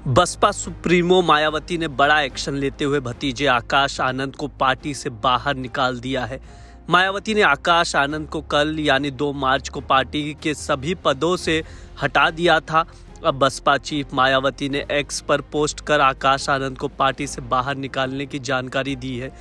Baspa supremo Mayawati ने बड़ा action लेते हुए भतीजे आकाश आनंद को पार्टी से बाहर निकाल दिया है। मायावती ने आकाश आनंद को कल यानी 2 मार्च को पार्टी के सभी पदों से हटा दिया था। अब बसपा चीफ मायावती ने एक्स पर पोस्ट कर आकाश आनंद को पार्टी से बाहर निकालने की जानकारी दी है।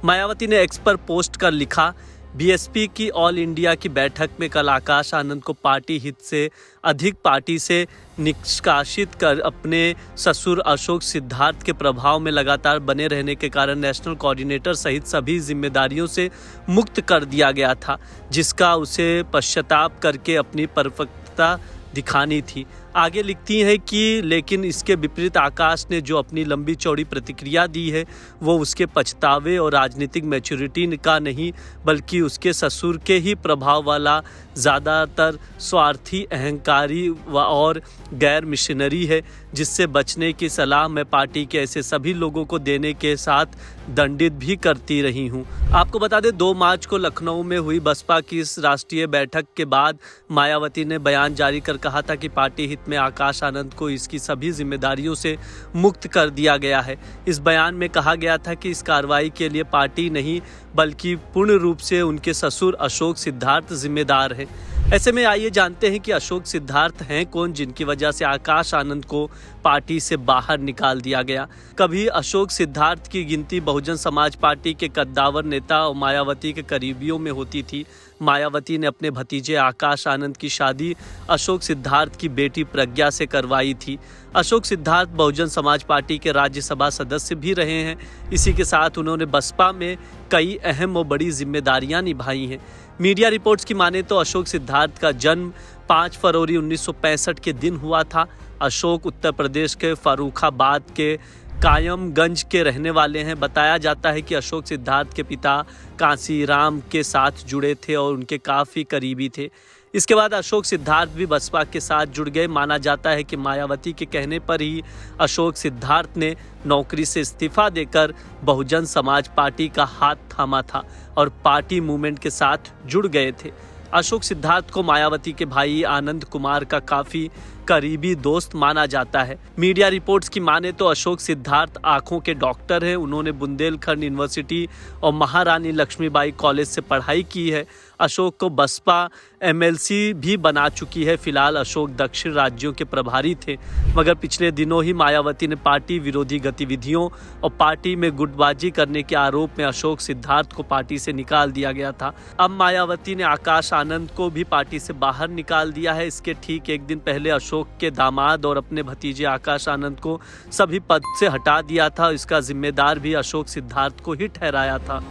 मायावती ने एक्स पर पोस्ट कर लिखा, बीएसपी की ऑल इंडिया की बैठक में कल आकाश आनंद को पार्टी हित से अधिक पार्टी से निष्कासित कर अपने ससुर अशोक सिद्धार्थ के प्रभाव में लगातार बने रहने के कारण नेशनल कोऑर्डिनेटर सहित सभी जिम्मेदारियों से मुक्त कर दिया गया था, जिसका उसे पश्चाताप करके अपनी परिपक्वता दिखानी थी। आगे लिखती हैं कि लेकिन इसके विपरीत आकाश ने जो अपनी लंबी चौड़ी प्रतिक्रिया दी है वो उसके पछतावे और राजनीतिक मैच्योरिटी का नहीं बल्कि उसके ससुर के ही प्रभाव वाला ज़्यादातर स्वार्थी, अहंकारी और गैर मिशनरी है, जिससे बचने की सलाह मैं पार्टी के ऐसे सभी लोगों को देने के साथ दंडित भी करती रही हूं। आपको बता दें 2 मार्च को लखनऊ में हुई बसपा की इस राष्ट्रीय बैठक के बाद मायावती ने बयान जारी कर कहा था कि पार्टी हित में आकाश आनंद को इसकी सभी जिम्मेदारियों से मुक्त कर दिया गया है। इस बयान में कहा गया था कि इस कार्रवाई के लिए पार्टी नहीं बल्कि पूर्ण रूप से उनके ससुर अशोक सिद्धार्थ जिम्मेदार हैं। ऐसे में आइए जानते हैं कि अशोक सिद्धार्थ हैं कौन, जिनकी वजह से आकाश आनंद को पार्टी से बाहर निकाल दिया गया। कभी अशोक सिद्धार्थ की गिनती बहुजन समाज पार्टी के कद्दावर नेता और मायावती के करीबियों में होती थी। मायावती ने अपने भतीजे आकाश आनंद की शादी अशोक सिद्धार्थ की बेटी प्रज्ञा से करवाई थी। अशोक सिद्धार्थ बहुजन समाज पार्टी के राज्यसभा सदस्य भी रहे हैं। इसी के साथ उन्होंने बसपा में कई अहम और बड़ी जिम्मेदारियां निभाई हैं। मीडिया रिपोर्ट्स की माने तो अशोक सिद्धार्थ का जन्म 5 फरवरी 1965 के दिन हुआ था। अशोक उत्तर प्रदेश के फर्रुखाबाद के कायमगंज के रहने वाले हैं। बताया जाता है कि अशोक सिद्धार्थ के पिता कांसीराम के साथ जुड़े थे और उनके काफ़ी करीबी थे। इसके बाद अशोक सिद्धार्थ भी बसपा के साथ जुड़ गए। माना जाता है कि मायावती के कहने पर ही अशोक सिद्धार्थ ने नौकरी से इस्तीफा देकर बहुजन समाज पार्टी का हाथ थामा था और पार्टी मूवमेंट के साथ जुड़ गए थे। अशोक सिद्धार्थ को मायावती के भाई आनंद कुमार का काफ़ी करीबी दोस्त माना जाता है। मीडिया रिपोर्ट्स की माने तो अशोक सिद्धार्थ आंखों के डॉक्टर हैं। उन्होंने बुंदेलखंड यूनिवर्सिटी और महारानी लक्ष्मीबाई कॉलेज से पढ़ाई की है। अशोक को बसपा एमएलसी भी बना चुकी है। फिलहाल अशोक दक्षिण राज्यों के प्रभारी थे, मगर पिछले दिनों ही मायावती ने पार्टी विरोधी गतिविधियों और पार्टी में गुटबाजी करने के आरोप में अशोक सिद्धार्थ को पार्टी से निकाल दिया गया था। अब मायावती ने आकाश आनंद को भी पार्टी से बाहर निकाल दिया है। इसके ठीक एक दिन पहले अशोक के दामाद और अपने भतीजे आकाश आनंद को सभी पद से हटा दिया था। इसका जिम्मेदार भी अशोक सिद्धार्थ को ही ठहराया था।